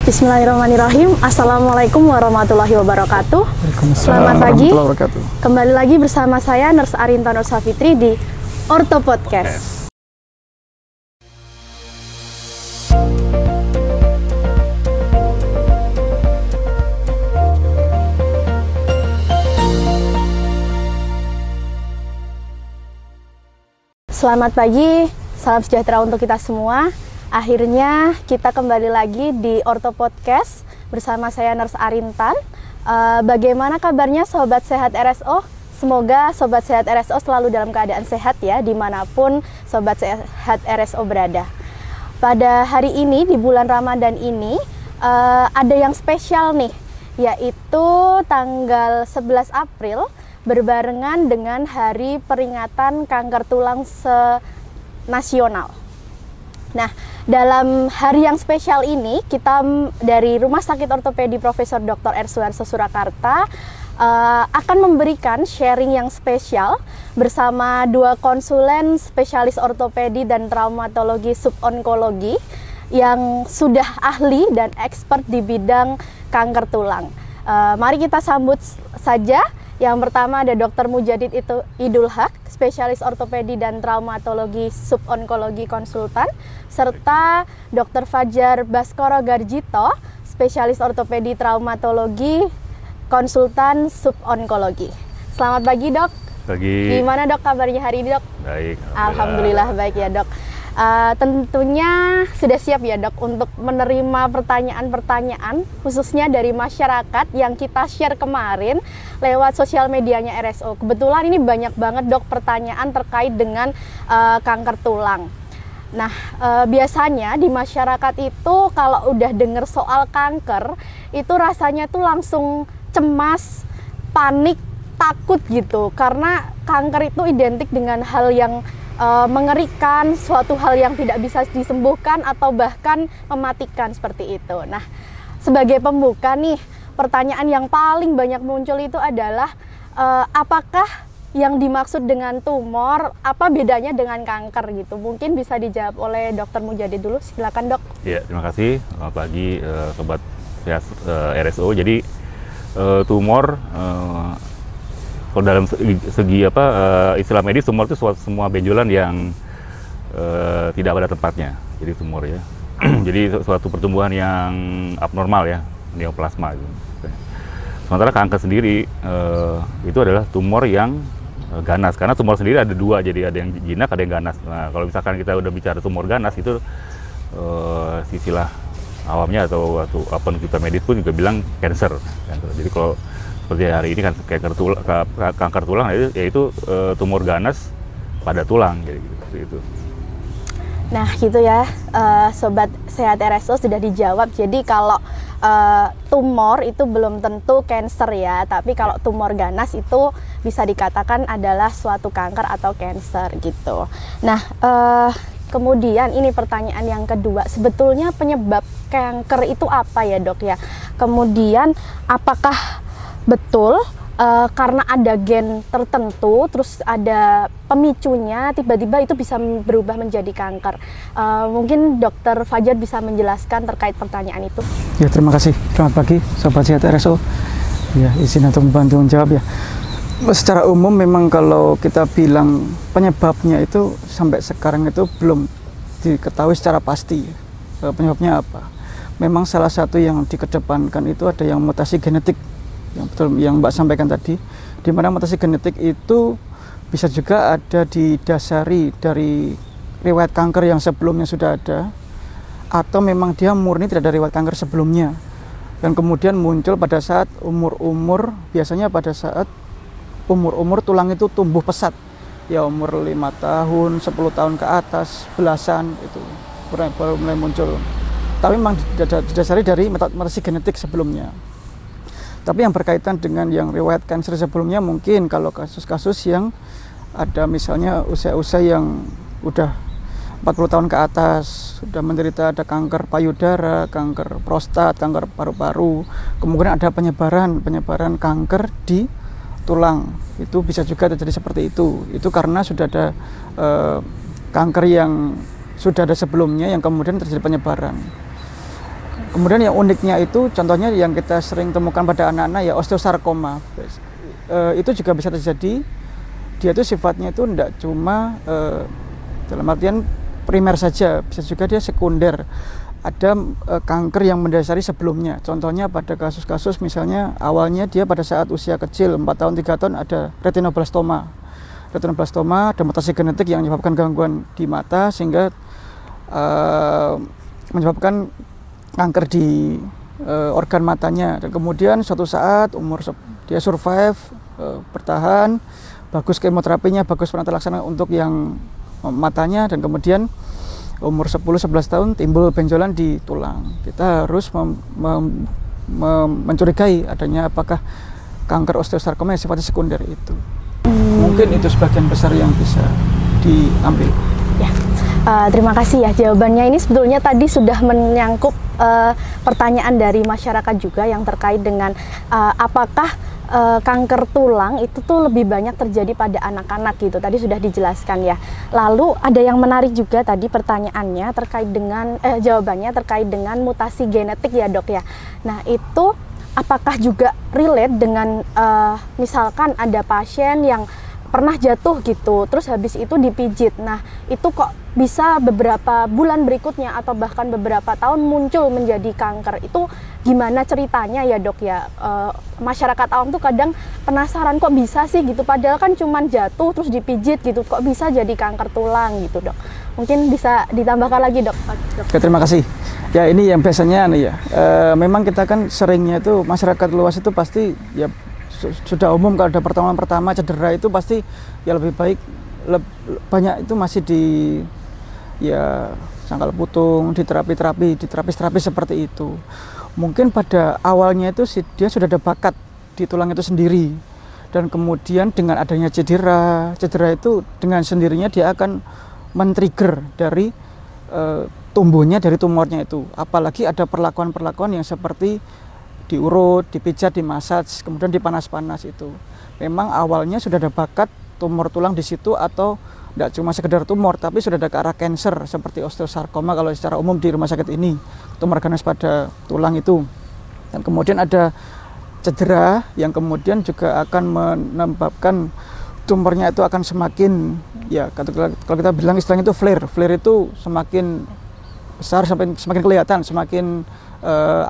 Bismillahirrahmanirrahim. Assalamualaikum warahmatullahi wabarakatuh. Selamat pagi. Kembali lagi bersama saya Nurse Arinta Nur Safitri di Ortho Podcast. Selamat pagi, salam sejahtera untuk kita semua. Akhirnya kita kembali lagi di Ortho Podcast bersama saya Nurse Arintan. Bagaimana kabarnya Sobat Sehat RSO? Semoga Sobat Sehat RSO selalu dalam keadaan sehat ya, dimanapun Sobat Sehat RSO berada. Pada hari ini, di bulan Ramadan ini, ada yang spesial nih, yaitu tanggal 11 April berbarengan dengan hari peringatan kanker tulang nasional. Nah, dalam hari yang spesial ini, kita dari Rumah Sakit Ortopedi Profesor Dr. R. Suharto Surakarta akan memberikan sharing yang spesial bersama dua konsulen spesialis ortopedi dan traumatologi subonkologi yang sudah ahli dan expert di bidang kanker tulang. Mari kita sambut saja. Yang pertama ada Dr. Mujadid Idul Haq, spesialis ortopedi dan traumatologi subonkologi konsultan, serta Dr. Fajar Baskoro Garjito, spesialis ortopedi traumatologi konsultan subonkologi. Selamat pagi, Dok. Pagi. Gimana, Dok, kabarnya hari ini, Dok? Baik. Alhamdulillah baik ya, Dok. Tentunya sudah siap ya, Dok, untuk menerima pertanyaan-pertanyaan khususnya dari masyarakat yang kita share kemarin lewat sosial medianya RSO. Kebetulan ini banyak banget, Dok, pertanyaan terkait dengan kanker tulang. Nah, biasanya di masyarakat itu kalau udah dengar soal kanker, itu rasanya tuh langsung cemas, panik, takut gitu. Karena kanker itu identik dengan hal yang mengerikan, suatu hal yang tidak bisa disembuhkan atau bahkan mematikan seperti itu. Nah, sebagai pembuka nih, pertanyaan yang paling banyak muncul itu adalah apakah yang dimaksud dengan tumor, apa bedanya dengan kanker gitu? Mungkin bisa dijawab oleh Dr. Mujadid dulu, silakan, Dok. Ya, terima kasih. Selamat pagi Sobat Sehat RSO. Jadi tumor kalau dalam segi istilah medis, tumor itu semua benjolan yang tidak pada tempatnya. Jadi tumor ya. Jadi suatu pertumbuhan yang abnormal ya, neoplasma. Gitu. Sementara kanker sendiri itu adalah tumor yang ganas. Karena tumor sendiri ada dua, jadi ada yang jinak, ada yang ganas. Nah, kalau misalkan kita udah bicara tumor ganas itu istilah awamnya atau apa kita medis pun juga bilang cancer. Jadi kalau seperti hari ini kan kanker tulang yaitu tumor ganas pada tulang gitu. Nah gitu ya, Sobat Sehat RSO sudah dijawab. Jadi kalau tumor itu belum tentu cancer ya, tapi kalau tumor ganas itu bisa dikatakan adalah suatu kanker atau cancer gitu. Nah kemudian ini pertanyaan yang kedua, sebetulnya penyebab kanker itu apa ya, Dok ya? Kemudian apakah betul karena ada gen tertentu, terus ada pemicunya, tiba-tiba itu bisa berubah menjadi kanker? Mungkin Dr. Fajar bisa menjelaskan terkait pertanyaan itu. Ya, terima kasih. Selamat pagi, Sobat Sehat RSO. Ya, izin untuk membantu menjawab ya. Secara umum memang kalau kita bilang penyebabnya itu sampai sekarang itu belum diketahui secara pasti. Penyebabnya apa? Memang salah satu yang dikedepankan itu ada yang mutasi genetik. Yang betul yang Mbak sampaikan tadi, di mana mutasi genetik itu bisa juga ada didasari dari riwayat kanker yang sebelumnya sudah ada, atau memang dia murni tidak ada riwayat kanker sebelumnya, dan kemudian muncul pada saat biasanya pada saat umur tulang itu tumbuh pesat, ya umur 5 tahun, 10 tahun ke atas, belasan itu baru mulai muncul. Tapi memang didasari dari mutasi genetik sebelumnya. Tapi yang berkaitan dengan yang riwayat kanker sebelumnya, mungkin kalau kasus-kasus yang ada misalnya usia-usia yang udah 40 tahun ke atas, sudah menderita ada kanker payudara, kanker prostat, kanker paru-paru, kemudian ada penyebaran kanker di tulang, itu bisa juga terjadi seperti itu. Itu karena sudah ada kanker yang sudah ada sebelumnya yang kemudian terjadi penyebaran. Kemudian yang uniknya itu contohnya yang kita sering temukan pada anak-anak ya osteosarkoma. Itu juga bisa terjadi. Dia itu sifatnya itu tidak cuma dalam artian primer saja, bisa juga dia sekunder. Ada kanker yang mendasari sebelumnya. Contohnya pada kasus-kasus misalnya awalnya dia pada saat usia kecil 4 tahun 3 tahun ada retinoblastoma. Retinoblastoma ada mutasi genetik yang menyebabkan gangguan di mata sehingga menyebabkan kanker di organ matanya. Dan kemudian suatu saat dia survive, bertahan, bagus kemoterapinya, bagus penata laksana untuk yang matanya, dan kemudian umur 10-11 tahun timbul benjolan di tulang. Kita harus mencurigai adanya apakah kanker osteosarkoma yang sifatnya sekunder itu. Mungkin itu sebagian besar yang bisa diambil. Ya, terima kasih ya jawabannya. Ini sebetulnya tadi sudah menyangkut pertanyaan dari masyarakat juga yang terkait dengan apakah kanker tulang itu tuh lebih banyak terjadi pada anak-anak gitu. Tadi sudah dijelaskan ya. Lalu ada yang menarik juga tadi pertanyaannya terkait dengan jawabannya terkait dengan mutasi genetik ya dok ya. Nah itu apakah juga relate dengan misalkan ada pasien yang pernah jatuh gitu, terus habis itu dipijit. Nah itu kok bisa beberapa bulan berikutnya atau bahkan beberapa tahun muncul menjadi kanker. Itu gimana ceritanya ya dok ya? Masyarakat awam tuh kadang penasaran kok bisa sih gitu, padahal kan cuman jatuh terus dipijit gitu, kok bisa jadi kanker tulang gitu dok? Mungkin bisa ditambahkan lagi dok. Oke, terima kasih. Ya ini yang biasanya nih ya, memang kita kan seringnya itu masyarakat luas itu pasti ya sudah umum kalau ada pertolongan pertama cedera itu pasti ya lebih baik banyak itu masih di ya sangkal putung, di terapi seperti itu. Mungkin pada awalnya itu dia sudah ada bakat di tulang itu sendiri, dan kemudian dengan adanya cedera itu dengan sendirinya dia akan men-trigger dari tumbuhnya dari tumornya itu. Apalagi ada perlakuan-perlakuan yang seperti diurut, dipijat, dimasaj, kemudian dipanas-panas itu. Memang awalnya sudah ada bakat tumor tulang di situ, atau tidak cuma sekedar tumor, tapi sudah ada ke arah cancer seperti osteosarkoma kalau secara umum di rumah sakit ini, tumor ganas pada tulang itu. Dan kemudian ada cedera yang kemudian juga akan menyebabkan tumornya itu akan semakin ya kalau kita bilang istilahnya itu flare itu semakin besar sampai semakin kelihatan, semakin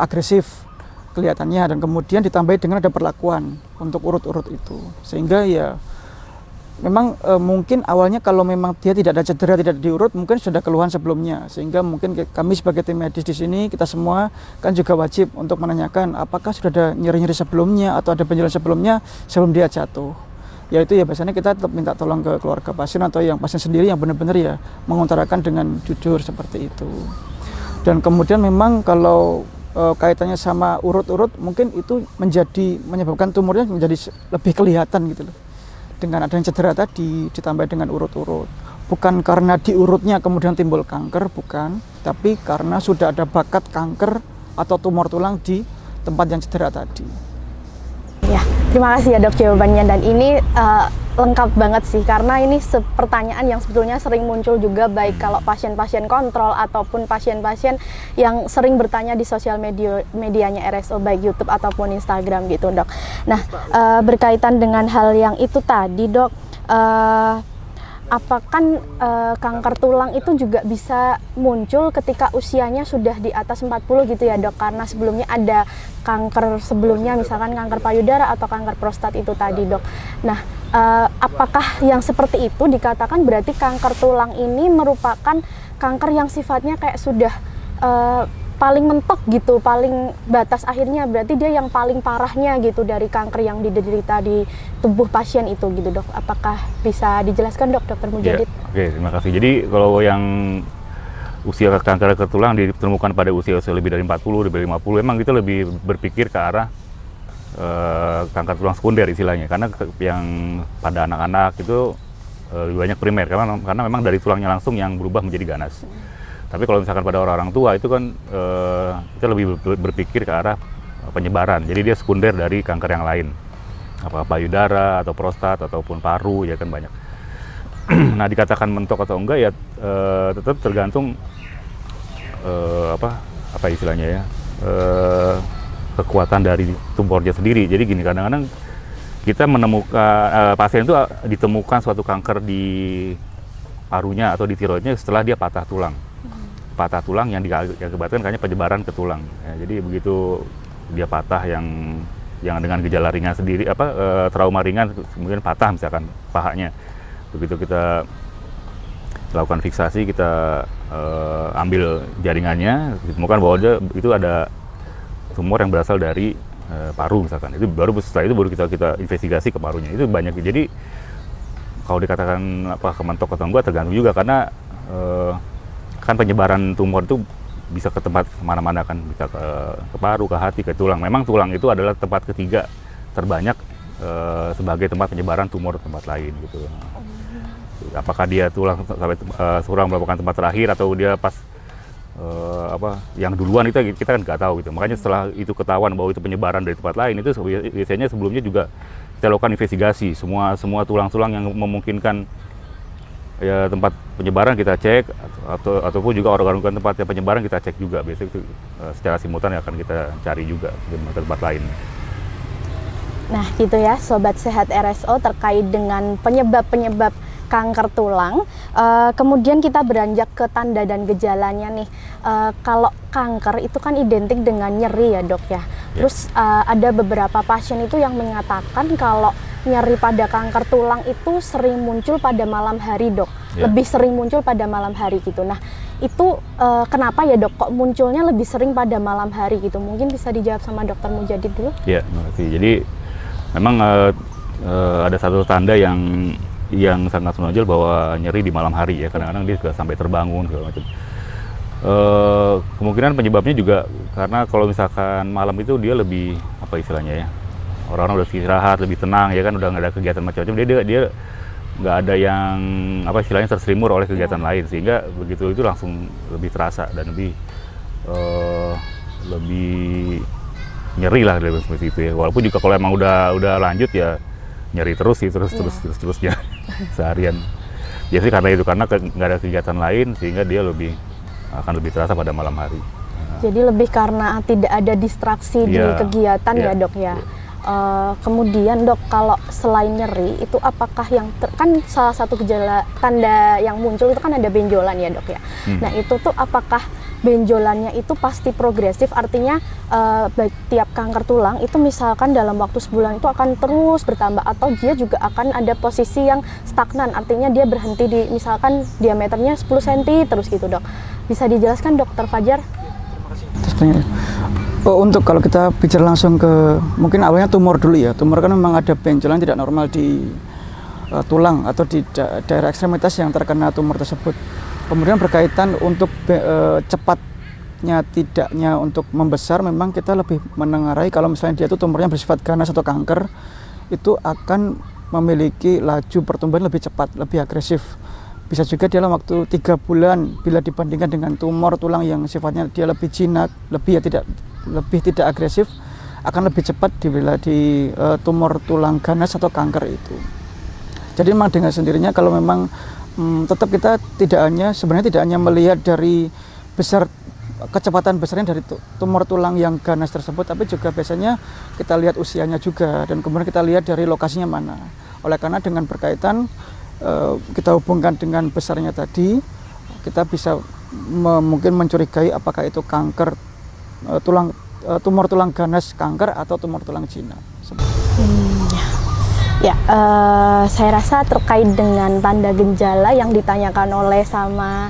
agresif kelihatannya, dan kemudian ditambahi dengan ada perlakuan untuk urut-urut itu, sehingga ya memang mungkin awalnya kalau memang dia tidak ada cedera, tidak diurut, mungkin sudah keluhan sebelumnya, sehingga mungkin kami sebagai tim medis di sini kita semua kan juga wajib untuk menanyakan apakah sudah ada nyeri-nyeri sebelumnya atau ada benjolan sebelumnya sebelum dia jatuh. Yaitu ya biasanya kita tetap minta tolong ke keluarga pasien atau yang pasien sendiri yang benar-benar ya mengutarakan dengan jujur seperti itu. Dan kemudian memang kalau kaitannya sama urut-urut mungkin itu menyebabkan tumornya menjadi lebih kelihatan gitu loh. Dengan adanya cedera tadi ditambah dengan urut-urut. Bukan karena diurutnya kemudian timbul kanker, bukan, tapi karena sudah ada bakat kanker atau tumor tulang di tempat yang cedera tadi. Ya, terima kasih ya dok jawabannya, dan ini lengkap banget sih, karena ini pertanyaan yang sebetulnya sering muncul juga baik kalau pasien-pasien kontrol ataupun pasien-pasien yang sering bertanya di sosial medianya RSO baik YouTube ataupun Instagram gitu dok. Nah berkaitan dengan hal yang itu tadi dok, apakah kanker tulang itu juga bisa muncul ketika usianya sudah di atas 40 gitu ya dok? Karena sebelumnya ada kanker sebelumnya, misalkan kanker payudara atau kanker prostat itu tadi dok. Nah apakah yang seperti itu dikatakan berarti kanker tulang ini merupakan kanker yang sifatnya kayak sudah paling mentok gitu, paling batas akhirnya, berarti dia yang paling parahnya gitu dari kanker yang diderita di tubuh pasien itu gitu dok? Apakah bisa dijelaskan dok, dokter Mujadid? Ya, oke, terima kasih. Jadi kalau yang usia kanker tulang ditemukan pada usia lebih dari 40, lebih dari 50, memang kita lebih berpikir ke arah kanker tulang sekunder istilahnya, karena yang pada anak-anak itu lebih banyak primer, karena memang dari tulangnya langsung yang berubah menjadi ganas. Tapi kalau misalkan pada orang-orang tua itu kan kita lebih berpikir ke arah penyebaran, jadi dia sekunder dari kanker yang lain, apakah payudara atau prostat ataupun paru, ya kan banyak. Nah dikatakan mentok atau enggak ya tetap tergantung apa istilahnya ya, kekuatan dari tumornya sendiri. Jadi gini, kadang-kadang kita menemukan pasien itu ditemukan suatu kanker di parunya atau di tiroidnya setelah dia patah tulang. Patah tulang yang diakibatkan karena penyebaran ke tulang. Ya, jadi begitu dia patah yang dengan gejala ringan sendiri, trauma ringan, kemudian patah misalkan pahanya. Begitu kita lakukan fiksasi, kita ambil jaringannya, ditemukan bahwa itu ada tumor yang berasal dari paru misalkan. Itu setelah itu baru kita investigasi ke parunya. Itu banyak. Jadi kalau dikatakan kementok atau enggak tergantung juga, karena kan penyebaran tumor itu bisa ke tempat mana-mana kan, bisa ke paru, ke hati, ke tulang. Memang tulang itu adalah tempat ketiga terbanyak sebagai tempat penyebaran tumor ke tempat lain gitu. Apakah dia tulang merupakan tempat terakhir atau dia pas yang duluan, itu kita kan nggak tahu gitu. Makanya setelah itu ketahuan bahwa itu penyebaran dari tempat lain, itu biasanya sebelumnya juga kita lakukan investigasi semua tulang-tulang yang memungkinkan ya tempat penyebaran kita cek, ataupun juga organ-organ tempat penyebaran kita cek juga. Biasanya itu secara simultan akan kita cari juga di tempat lain. Nah gitu ya Sobat Sehat RSO terkait dengan penyebab kanker tulang. Kemudian kita beranjak ke tanda dan gejalanya nih. Kalau kanker itu kan identik dengan nyeri ya dok ya. Terus ada beberapa pasien itu yang mengatakan kalau nyeri pada kanker tulang itu sering muncul pada malam hari dok. Lebih sering muncul pada malam hari gitu. Nah itu kenapa ya dok kok munculnya lebih sering pada malam hari gitu? Mungkin bisa dijawab sama dokter Mujadid dulu. Ya, terima kasih. Jadi memang ada satu tanda yang sangat menonjol bahwa nyeri di malam hari ya. Kadang-kadang dia juga sampai terbangun segala macam. Kemungkinan penyebabnya juga karena kalau misalkan malam itu dia lebih istilahnya ya, orang-orang udah istirahat, lebih tenang ya kan, udah nggak ada kegiatan macam-macam, dia nggak ada yang istilahnya terselimur oleh kegiatan lain, sehingga begitu itu langsung lebih terasa dan lebih nyeri lah dari seperti itu ya. Walaupun juga kalau emang udah lanjut ya nyeri terus terusnya seharian. Biasanya karena itu, karena nggak ada kegiatan lain sehingga dia akan lebih terasa pada malam hari. Jadi lebih karena tidak ada distraksi di kegiatan ya dok ya. Kemudian dok, kalau selain nyeri itu apakah kan salah satu gejala tanda yang muncul itu kan ada benjolan ya dok ya. Nah itu tuh apakah benjolannya itu pasti progresif, artinya baik tiap kanker tulang itu misalkan dalam waktu sebulan itu akan terus bertambah, atau dia juga akan ada posisi yang stagnan, artinya dia berhenti di misalkan diameternya 10 cm terus gitu dok. Bisa dijelaskan dokter Fajar? Untuk kalau kita bicara langsung ke mungkin awalnya tumor dulu ya. Tumor kan memang ada benjolan tidak normal di tulang atau di daerah ekstremitas yang terkena tumor tersebut. Kemudian berkaitan untuk cepatnya tidaknya untuk membesar, memang kita lebih menengarai kalau misalnya dia itu tumornya bersifat ganas atau kanker, itu akan memiliki laju pertumbuhan lebih cepat, lebih agresif. Bisa juga dalam waktu 3 bulan bila dibandingkan dengan tumor tulang yang sifatnya dia lebih jinak, lebih tidak agresif, akan lebih cepat bila di tumor tulang ganas atau kanker itu. Jadi memang dengan sendirinya kalau memang tetap kita sebenarnya tidak hanya melihat dari kecepatan besarnya dari tumor tulang yang ganas tersebut, tapi juga biasanya kita lihat usianya juga, dan kemudian kita lihat dari lokasinya mana. Oleh karena dengan berkaitan kita hubungkan dengan besarnya tadi, kita bisa mungkin mencurigai apakah itu kanker tumor tulang ganas kanker atau tumor tulang jinak. Saya rasa terkait dengan tanda gejala yang ditanyakan oleh sama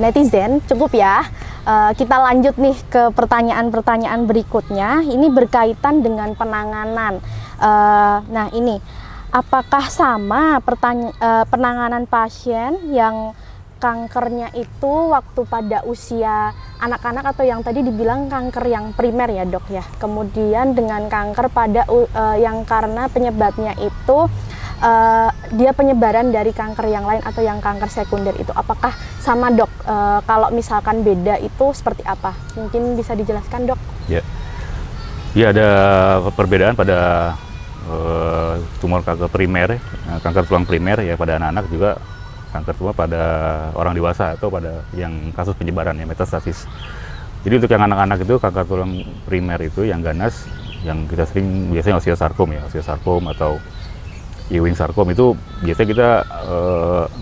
netizen cukup ya. Kita lanjut nih ke pertanyaan-pertanyaan berikutnya. Ini berkaitan dengan penanganan. Nah ini, apakah sama penanganan pasien yang kankernya itu waktu pada usia anak-anak atau yang tadi dibilang kanker yang primer ya dok ya, kemudian dengan kanker pada yang karena penyebabnya itu dia penyebaran dari kanker yang lain atau yang kanker sekunder itu, apakah sama dok? Kalau misalkan beda itu seperti apa? Mungkin bisa dijelaskan dok? Ya ada perbedaan pada tumor kanker primer, kanker tulang primer ya pada anak-anak, juga kanker tumor pada orang dewasa atau pada yang kasus penyebaran ya metastasis. Jadi untuk yang anak-anak itu kanker tulang primer itu yang ganas, yang kita sering biasanya osteosarkom atau Ewing sarkom itu biasanya kita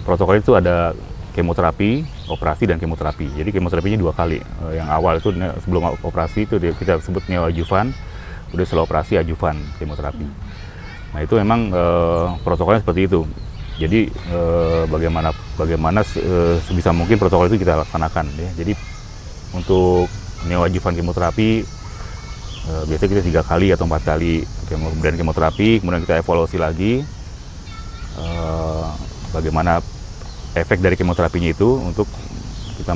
protokol itu ada kemoterapi, operasi dan kemoterapi. Jadi kemoterapinya 2 kali. Yang awal itu sebelum operasi itu kita sebut neoadjuvan, udah setelah operasi adjuvan kemoterapi. Nah itu memang protokolnya seperti itu. Jadi bagaimana sebisa mungkin protokol itu kita laksanakan. Ya. Jadi untuk neoadjuvan kemoterapi biasanya kita 3 kali atau 4 kali kemudian kemoterapi, kemudian kita evaluasi lagi bagaimana efek dari kemoterapinya itu untuk kita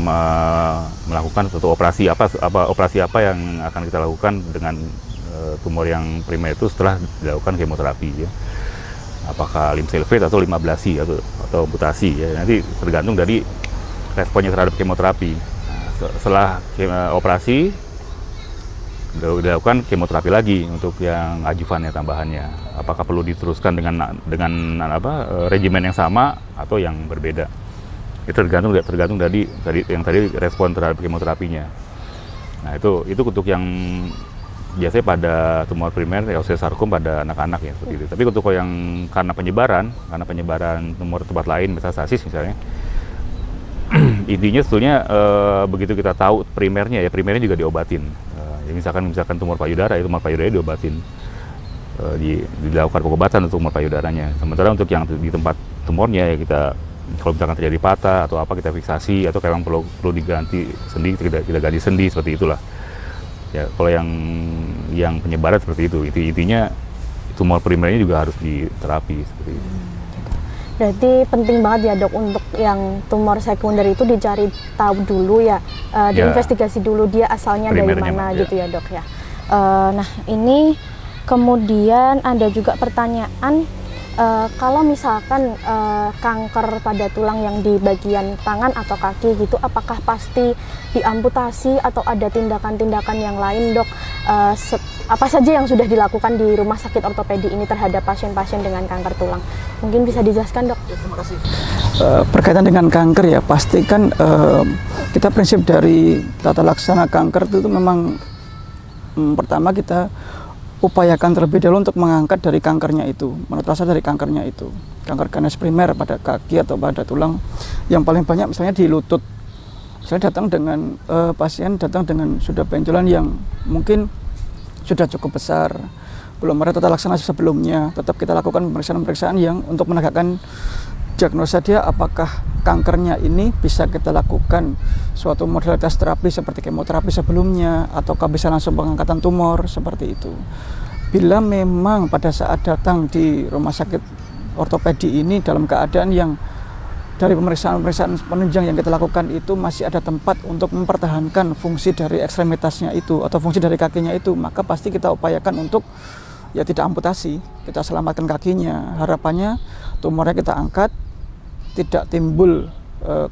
melakukan suatu operasi apa yang akan kita lakukan dengan tumor yang primer itu setelah dilakukan kemoterapi ya. Apakah limselvate atau limablasi atau amputasi ya, nanti tergantung dari responnya terhadap kemoterapi. Setelah operasi dilakukan kemoterapi lagi untuk yang adjuvannya tambahannya. Apakah perlu diteruskan dengan regimen yang sama atau yang berbeda? Itu tergantung dari yang tadi respon terhadap kemoterapinya. Nah itu untuk yang biasanya pada tumor primer osteosarkom pada anak-anak ya seperti itu. Tapi untuk yang karena penyebaran tumor tempat lain, metastasis misalnya, intinya sebetulnya begitu kita tahu primernya juga diobatin. Ya misalkan tumor payudara diobatin, dilakukan pengobatan untuk tumor payudaranya. Sementara untuk yang di tempat tumornya ya kita, kalau misalkan terjadi patah atau apa, kita fiksasi, atau memang perlu diganti sendi, kita ganti sendi, seperti itulah. Ya kalau yang penyebaran seperti itu, intinya tumor primernya juga harus diterapi seperti itu. Berarti penting banget ya dok, untuk yang tumor sekunder itu dicari tahu dulu ya, diinvestigasi dulu dia asalnya dari mana gitu ya dok ya. Nah ini kemudian ada juga pertanyaan, kalau misalkan kanker pada tulang yang di bagian tangan atau kaki gitu, apakah pasti diamputasi atau ada tindakan-tindakan yang lain dok? Apa saja yang sudah dilakukan di rumah sakit ortopedi ini terhadap pasien-pasien dengan kanker tulang? Mungkin bisa dijelaskan dok? Ya, terima kasih. Berkaitan dengan kanker ya, pastikan kita prinsip dari tata laksana kanker itu memang pertama kita upayakan terlebih dahulu untuk mengangkat dari kankernya itu, menetrasa dari kankernya itu. Kanker ganas primer pada kaki atau pada tulang yang paling banyak misalnya di lutut. Saya pasien datang dengan sudah benjolan yang mungkin sudah cukup besar, belum ada tata laksana sebelumnya, tetap kita lakukan pemeriksaan-pemeriksaan yang untuk menegakkan diagnosa dia apakah kankernya ini bisa kita lakukan suatu modalitas terapi seperti kemoterapi sebelumnya, ataukah bisa langsung pengangkatan tumor seperti itu. Bila memang pada saat datang di rumah sakit ortopedi ini dalam keadaan yang dari pemeriksaan penunjang yang kita lakukan itu masih ada tempat untuk mempertahankan fungsi dari ekstremitasnya itu atau fungsi dari kakinya itu, maka pasti kita upayakan untuk ya tidak amputasi, kita selamatkan kakinya. Harapannya tumornya kita angkat, tidak timbul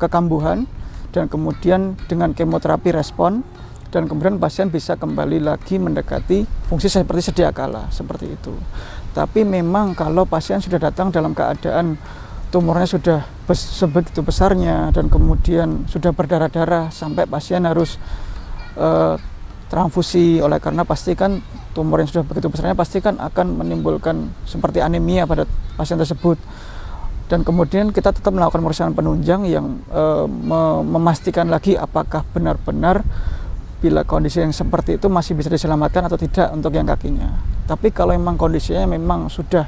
kekambuhan, dan kemudian dengan kemoterapi respon, dan kemudian pasien bisa kembali lagi mendekati fungsi seperti sedia kala, seperti itu. Tapi memang kalau pasien sudah datang dalam keadaan tumornya sudah sebegitu besarnya dan kemudian sudah berdarah-darah sampai pasien harus transfusi, oleh karena pastikan tumor yang sudah begitu besarnya pastikan akan menimbulkan seperti anemia pada pasien tersebut. Dan kemudian kita tetap melakukan pemeriksaan penunjang yang memastikan lagi apakah benar-benar bila kondisi yang seperti itu masih bisa diselamatkan atau tidak untuk yang kakinya. Tapi kalau memang kondisinya memang sudah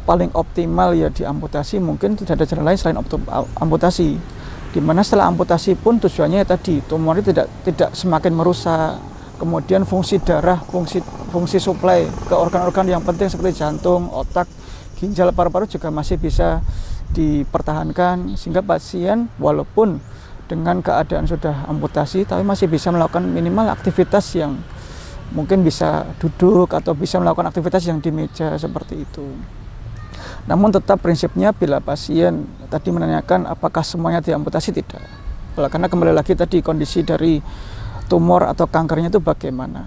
paling optimal ya diamputasi, mungkin tidak ada jalan lain selain amputasi. Dimana setelah amputasi pun tujuannya tadi tumornya tidak semakin merusak, kemudian fungsi darah, fungsi suplai ke organ-organ yang penting seperti jantung, otak, ginjal, paru-paru juga masih bisa dipertahankan, sehingga pasien walaupun dengan keadaan sudah amputasi tapi masih bisa melakukan minimal aktivitas yang mungkin bisa duduk atau bisa melakukan aktivitas yang di meja seperti itu. Namun tetap prinsipnya bila pasien tadi menanyakan apakah semuanya diamputasi, tidak. Karena kembali lagi tadi kondisi dari tumor atau kankernya itu bagaimana.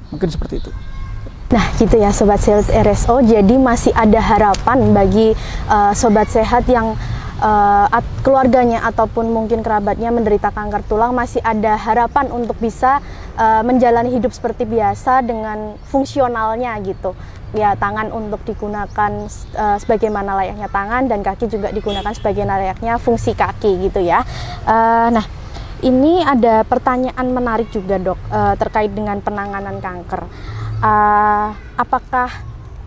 Mungkin seperti itu. Nah gitu ya Sobat Sehat RSO, jadi masih ada harapan bagi Sobat Sehat yang keluarganya ataupun mungkin kerabatnya menderita kanker tulang, masih ada harapan untuk bisa menjalani hidup seperti biasa dengan fungsionalnya gitu. Ya, tangan untuk digunakan sebagaimana layaknya tangan, dan kaki juga digunakan sebagaimana layaknya fungsi kaki gitu ya. Nah, ini ada pertanyaan menarik juga dok, terkait dengan penanganan kanker. Apakah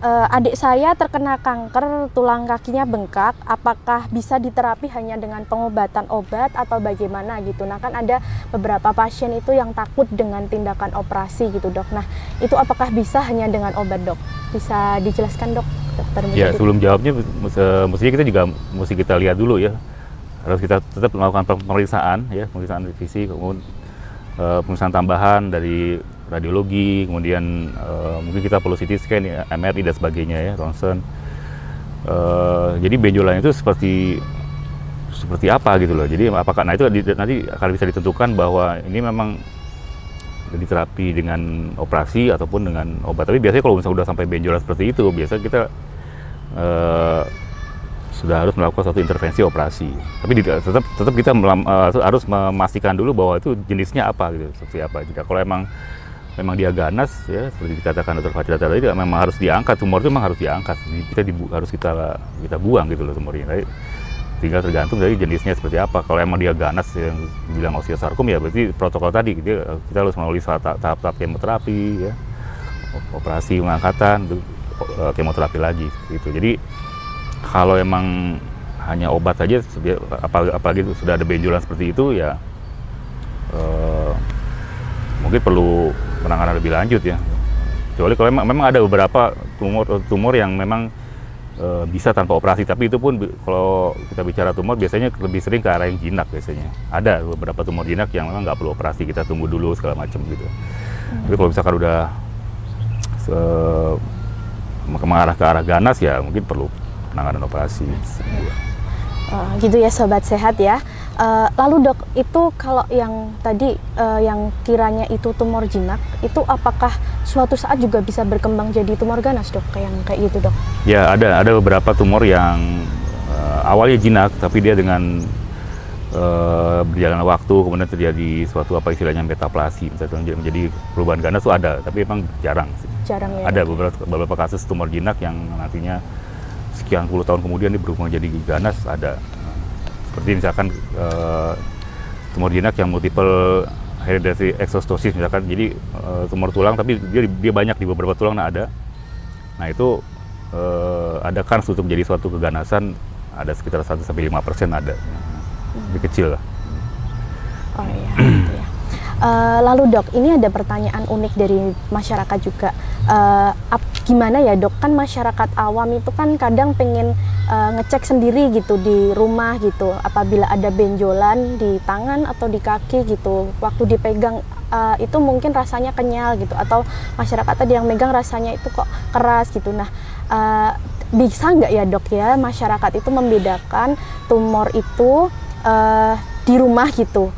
adik saya terkena kanker tulang kakinya bengkak, apakah bisa diterapi hanya dengan pengobatan obat atau bagaimana gitu? Nah, kan ada beberapa pasien itu yang takut dengan tindakan operasi gitu dok. Nah, itu apakah bisa hanya dengan obat dok? Bisa dijelaskan dok, dokter? Ya, sebelum jawabnya mestinya kita juga mesti kita lihat dulu ya. Harus kita tetap melakukan pemeriksaan ya, pemeriksaan fisik, kemudian pemeriksaan tambahan dari radiologi, kemudian mungkin kita perlu CT scan, ya, MRI dan sebagainya ya, ronsen. Jadi benjolan itu seperti apa gitu loh. Jadi apakah itu nanti akan bisa ditentukan bahwa ini memang diterapi dengan operasi ataupun dengan obat. Tapi biasanya kalau misalnya udah sampai benjolan seperti itu, biasa kita sudah harus melakukan suatu intervensi operasi. Tapi tetap kita harus memastikan dulu bahwa itu jenisnya apa gitu, seperti apa. Jika kalau memang dia ganas ya, seperti dikatakan Dr. Fadila tadi, memang harus diangkat, tumor itu memang harus diangkat. Harus kita buang gitu loh tumornya. Jadi, tinggal tergantung dari jenisnya seperti apa. Kalau emang dia ganas yang dibilang osteosarkom, ya berarti protokol tadi kita harus melalui tahap-tahap kemoterapi ya, operasi pengangkatan, kemoterapi lagi gitu. Jadi kalau emang hanya obat saja, apalagi sudah ada benjolan seperti itu ya, mungkin perlu penanganan lebih lanjut ya. Kecuali kalau memang ada beberapa tumor yang memang bisa tanpa operasi, tapi itu pun kalau kita bicara tumor biasanya lebih sering ke arah yang jinak biasanya. Ada beberapa tumor jinak yang memang nggak perlu operasi, kita tunggu dulu segala macam gitu. Tapi kalau misalkan udah mengarah ke arah ganas ya mungkin perlu penanganan operasi. Gitu ya sobat sehat ya. Lalu dok, itu kalau yang tadi yang kiranya itu tumor jinak, itu apakah suatu saat juga bisa berkembang jadi tumor ganas dok, kayak gitu dok? Ya, ada beberapa tumor yang awalnya jinak tapi dia dengan berjalan waktu kemudian terjadi suatu apa istilahnya metaplasi, misalnya menjadi perubahan ganas, itu ada, tapi memang jarang sih. Jarang ya. Ada beberapa kasus tumor jinak yang nantinya sekian puluh tahun kemudian dia berubah jadi ganas, ada. Seperti misalkan tumor jinak yang multiple hereditary exostosis misalkan, jadi tumor tulang tapi dia banyak di beberapa tulang, ada. Nah itu ada kans untuk menjadi suatu keganasan, ada sekitar 1-5% ada, lebih kecil lah. Oh iya, gitu ya. Lalu dok, ini ada pertanyaan unik dari masyarakat juga. Gimana ya dok, kan masyarakat awam itu kan kadang pengen ngecek sendiri gitu di rumah gitu, apabila ada benjolan di tangan atau di kaki gitu, waktu dipegang itu mungkin rasanya kenyal gitu, atau masyarakat tadi yang megang rasanya itu kok keras gitu. Nah, bisa nggak ya dok ya masyarakat itu membedakan tumor itu di rumah gitu,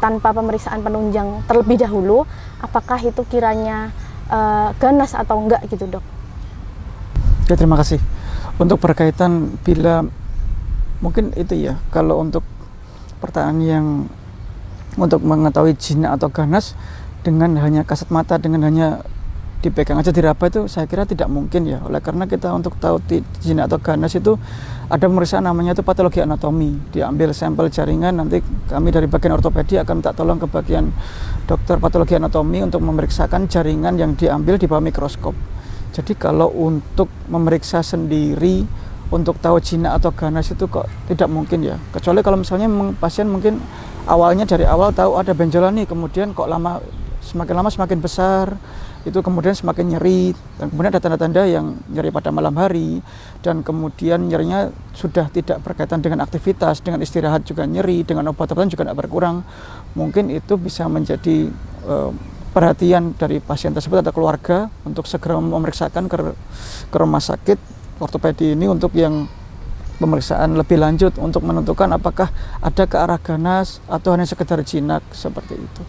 tanpa pemeriksaan penunjang terlebih dahulu, apakah itu kiranya ganas atau enggak gitu dok? Ya, terima kasih. Untuk berkaitan bila mungkin itu ya, kalau untuk pertanyaan yang untuk mengetahui jinak atau ganas dengan hanya kasat mata, dengan hanya dipegang aja diraba, itu saya kira tidak mungkin ya. Oleh karena kita untuk tahu jinak atau ganas itu ada pemeriksaan namanya itu patologi anatomi. Diambil sampel jaringan, nanti kami dari bagian ortopedi akan minta tolong ke bagian dokter patologi anatomi untuk memeriksakan jaringan yang diambil di bawah mikroskop. Jadi kalau untuk memeriksa sendiri untuk tahu jinak atau ganas itu kok tidak mungkin ya. Kecuali kalau misalnya pasien mungkin awalnya dari awal tahu ada benjolan nih, kemudian kok semakin lama semakin besar, itu kemudian semakin nyeri, dan kemudian ada tanda-tanda yang nyeri pada malam hari, dan kemudian nyerinya sudah tidak berkaitan dengan aktivitas, dengan istirahat juga nyeri, dengan obat-obatan juga tidak berkurang. Mungkin itu bisa menjadi perhatian dari pasien tersebut atau keluarga untuk segera memeriksakan ke rumah sakit ortopedi ini untuk yang pemeriksaan lebih lanjut untuk menentukan apakah ada ke arah ganas atau hanya sekedar jinak seperti itu.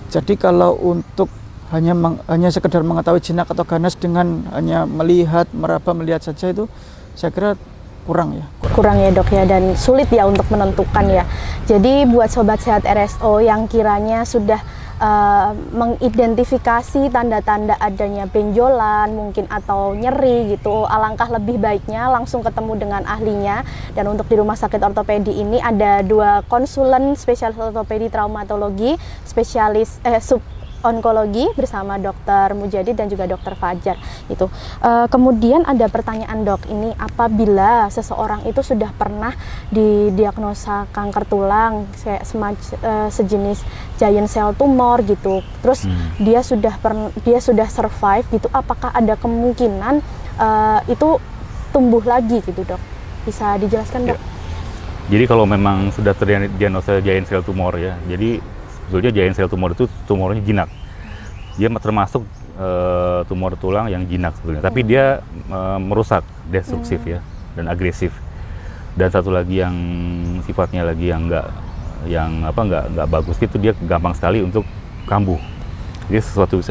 Jadi kalau untuk hanya sekedar mengetahui jinak atau ganas dengan hanya melihat, meraba, melihat saja, itu saya kira kurang ya. Kurang ya dok ya, dan sulit ya untuk menentukan ya. Jadi buat sobat sehat RSO yang kiranya sudah mengidentifikasi tanda-tanda adanya benjolan mungkin atau nyeri gitu, alangkah lebih baiknya langsung ketemu dengan ahlinya. Dan untuk di rumah sakit ortopedi ini ada 2 konsulen spesialis ortopedi traumatologi, spesialis sub onkologi bersama Dokter Mujadid dan juga Dokter Fajar itu. Kemudian ada pertanyaan dok, ini apabila seseorang itu sudah pernah didiagnosa kanker tulang sejenis giant cell tumor gitu, terus dia sudah survive gitu, apakah ada kemungkinan itu tumbuh lagi gitu dok? Bisa dijelaskan dok? Ya. Jadi kalau memang sudah terdiagnosa giant cell tumor ya, jadi sebetulnya giant cell tumor itu tumornya jinak. Dia termasuk tumor tulang yang jinak sebetulnya, tapi dia merusak, destruktif ya, dan agresif. Dan satu lagi yang sifatnya lagi yang nggak bagus itu, dia gampang sekali untuk kambuh. Jadi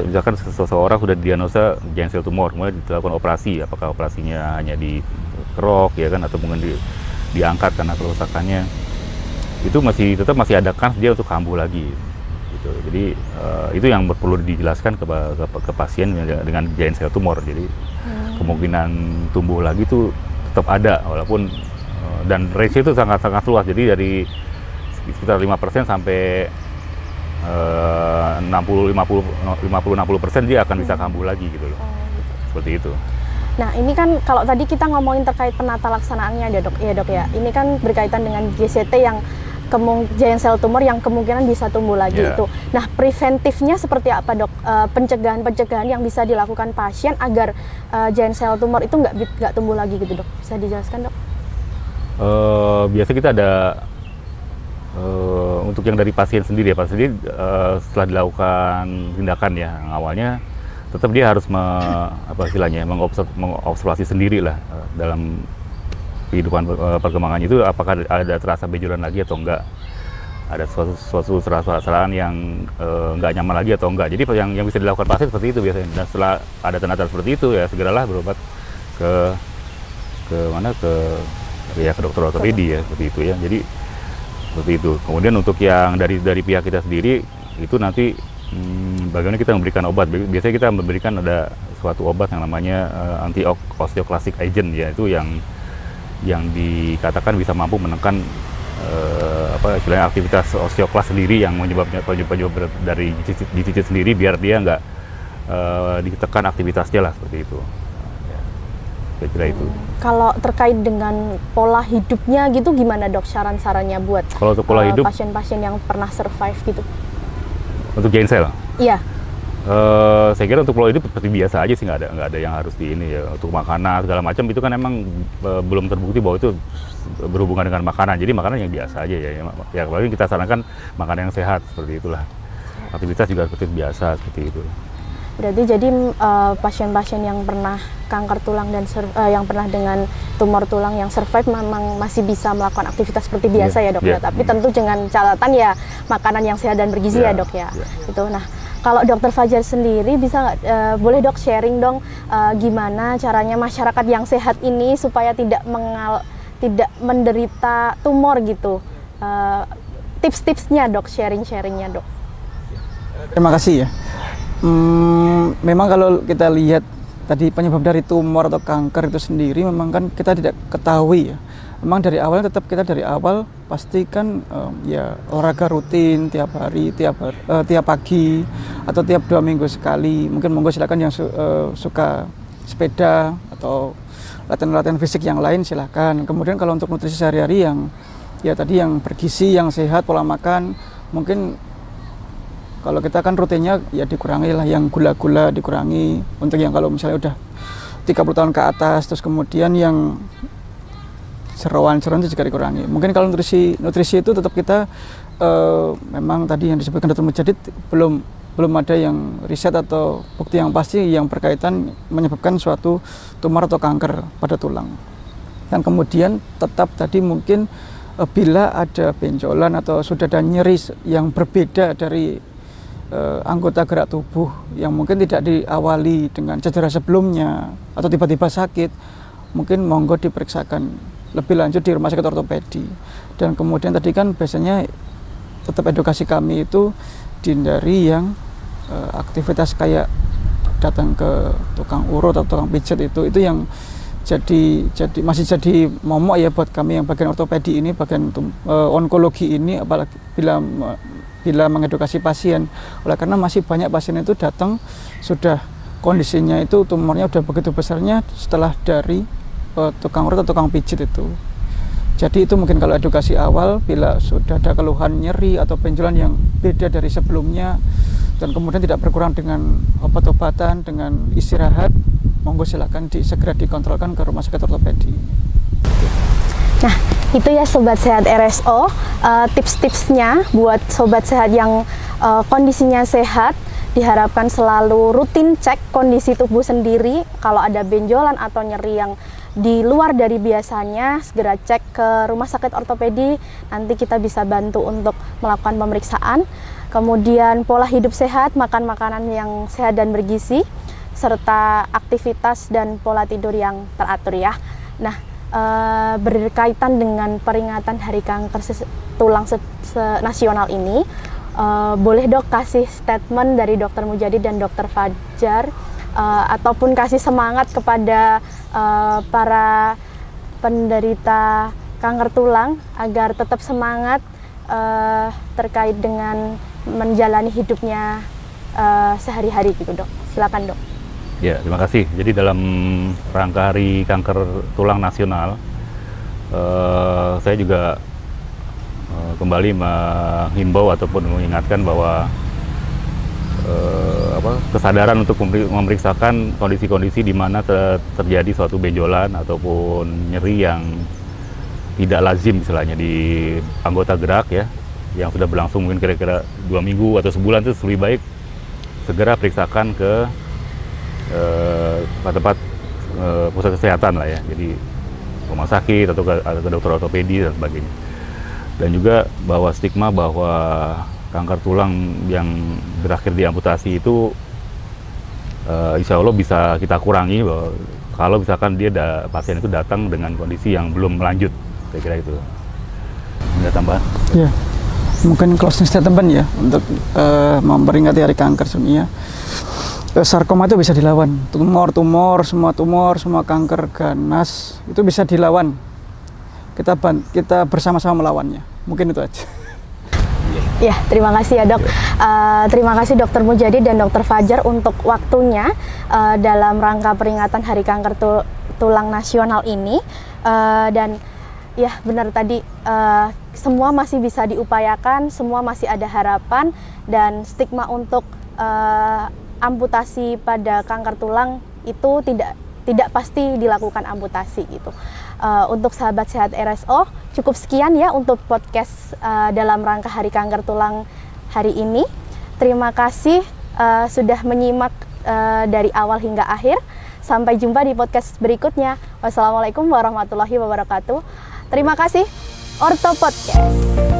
misalkan seseorang sudah didiagnosa giant cell tumor, kemudian dilakukan operasi, apakah operasinya hanya dikerok ya kan, atau mungkin diangkat karena kerusakannya, itu tetap masih ada kans dia untuk kambuh lagi gitu. Jadi itu yang perlu dijelaskan ke pasien dengan giant cell tumor. Jadi kemungkinan tumbuh lagi itu tetap ada, walaupun dan ratio itu sangat luas. Jadi dari sekitar 5% sampai 50-60% dia akan bisa kambuh lagi gitu loh. Seperti itu. Nah ini kan kalau tadi kita ngomongin terkait penata laksanaannya ya dok ya, ini kan berkaitan dengan GCT yang giant cell tumor yang kemungkinan bisa tumbuh lagi itu. Nah preventifnya seperti apa dok? Pencegahan yang bisa dilakukan pasien agar giant cell tumor itu nggak tumbuh lagi gitu dok? Bisa dijelaskan dok? Biasa kita ada untuk yang dari pasien sendiri ya, setelah dilakukan tindakan ya awalnya, tetap dia harus mengobservasi sendiri lah dalam kehidupan perkembangannya itu, apakah ada terasa benjolan lagi atau enggak, ada suatu serasa-serasaan yang enggak nyaman lagi atau enggak. Jadi yang bisa dilakukan pasien seperti itu biasanya. Dan setelah ada tanda-tanda seperti itu ya segeralah berobat ke dokter ortopedi ya, seperti itu ya. Jadi seperti itu. Kemudian untuk yang dari pihak kita sendiri itu nanti bagaimana kita memberikan obat. Biasanya kita memberikan ada suatu obat yang namanya anti-osteoclastic agent ya, itu yang dikatakan bisa mampu menekan istilahnya aktivitas osteoklas sendiri yang penyebab dari dicicit sendiri, biar dia nggak ditekan aktivitasnya lah, seperti itu. Saya kira itu. Kalau terkait dengan pola hidupnya gitu gimana dok, saran-sarannya buat kalau untuk pola hidup pasien-pasien yang pernah survive gitu? Untuk giant cell? Iya. Saya kira untuk pola hidup seperti biasa aja sih, nggak ada yang harus di ini ya. Untuk makanan segala macam itu kan emang belum terbukti bahwa itu berhubungan dengan makanan. Jadi makanan yang biasa aja ya. Ya paling kita sarankan makanan yang sehat, seperti itulah. Aktivitas juga seperti biasa, seperti itu. Berarti jadi pasien-pasien yang pernah kanker tulang dan yang pernah dengan tumor tulang yang survive memang masih bisa melakukan aktivitas seperti biasa ya dok ya. Tapi tentu dengan catatan ya makanan yang sehat dan bergizi ya dok ya. Itu. Nah kalau Dokter Fajar sendiri bisa boleh dok sharing dong gimana caranya masyarakat yang sehat ini supaya tidak menderita tumor gitu. Tips-tipsnya dok, sharingnya dok. Terima kasih ya. Memang kalau kita lihat tadi penyebab dari tumor atau kanker itu sendiri memang kan kita tidak ketahui ya. Memang dari awal kita dari awal pastikan ya olahraga rutin tiap hari, tiap pagi atau tiap 2 minggu sekali. Mungkin monggo silakan yang suka sepeda atau latihan fisik yang lain silakan. Kemudian kalau untuk nutrisi sehari-hari yang ya tadi yang bergizi, yang sehat, pola makan, mungkin kalau kita kan rutinnya ya dikurangi lah, yang gula-gula dikurangi. Untuk yang kalau misalnya udah 30 tahun ke atas, terus kemudian yang seruan itu juga dikurangi. Mungkin kalau nutrisi itu tetap kita memang tadi yang disebutkan Dr. Mujadid belum ada yang riset atau bukti yang pasti yang berkaitan menyebabkan suatu tumor atau kanker pada tulang. Dan kemudian tetap tadi mungkin bila ada benjolan atau sudah ada nyeri yang berbeda dari anggota gerak tubuh yang mungkin tidak diawali dengan cedera sebelumnya atau tiba-tiba sakit, mungkin monggo diperiksakan lebih lanjut di rumah sakit ortopedi. Dan kemudian tadi kan biasanya tetap edukasi kami itu dihindari yang aktivitas kayak datang ke tukang urut atau tukang pijat, itu yang masih jadi momok ya buat kami yang bagian ortopedi ini, bagian onkologi ini, apalagi bila mengedukasi pasien. Oleh karena masih banyak pasien itu datang sudah kondisinya itu tumornya udah begitu besarnya setelah dari tukang urut atau tukang pijit itu. Jadi itu mungkin kalau edukasi awal, bila sudah ada keluhan nyeri atau benjolan yang beda dari sebelumnya dan kemudian tidak berkurang dengan obat-obatan, dengan istirahat, monggo silakan segera dikontrolkan ke rumah sakit ortopedi. Nah, itu ya Sobat Sehat RSO, tips-tipsnya buat Sobat Sehat yang kondisinya sehat. Diharapkan selalu rutin cek kondisi tubuh sendiri. Kalau ada benjolan atau nyeri yang di luar dari biasanya, segera cek ke rumah sakit ortopedi. Nanti kita bisa bantu untuk melakukan pemeriksaan. Kemudian pola hidup sehat, makan makanan yang sehat dan bergizi, serta aktivitas dan pola tidur yang teratur ya. Nah, berkaitan dengan peringatan Hari Kanker Tulang Nasional ini, boleh Dok kasih statement dari Dr. Mujadi dan Dr. Fajar, ataupun kasih semangat kepada para penderita kanker tulang agar tetap semangat terkait dengan menjalani hidupnya sehari-hari gitu Dok. Silakan Dok. Ya, terima kasih. Jadi dalam rangka Hari Kanker Tulang Nasional, saya juga kembali menghimbau ataupun mengingatkan bahwa kesadaran untuk memeriksakan kondisi-kondisi di mana terjadi suatu benjolan ataupun nyeri yang tidak lazim misalnya di anggota gerak ya, yang sudah berlangsung mungkin kira-kira 2 minggu atau sebulan, itu lebih baik segera periksakan ke tempat pusat kesehatan lah ya, jadi rumah sakit atau ke dokter ortopedi dan sebagainya. Dan juga bahwa stigma bahwa kanker tulang yang berakhir di amputasi itu insya Allah bisa kita kurangi bahwa kalau misalkan pasien itu datang dengan kondisi yang belum melanjut. Saya kira itu. Ada tambahan? Ya, mungkin closing statement ya untuk memperingati Hari Kanker Dunia. Sarkoma itu bisa dilawan. Tumor, semua kanker ganas itu bisa dilawan. Kita bersama-sama melawannya. Mungkin itu aja. Ya, terima kasih ya Dok. Terima kasih Dr. Mujadi dan Dr. Fajar untuk waktunya dalam rangka peringatan Hari Kanker Tulang Nasional ini. Dan ya benar tadi, semua masih bisa diupayakan, semua masih ada harapan, dan stigma untuk amputasi pada kanker tulang itu tidak pasti dilakukan amputasi gitu. Untuk sahabat sehat RSO, cukup sekian ya untuk podcast dalam rangka Hari Kanker Tulang hari ini. Terima kasih sudah menyimak dari awal hingga akhir. Sampai jumpa di podcast berikutnya. Wassalamualaikum warahmatullahi wabarakatuh. Terima kasih. Orto Podcast.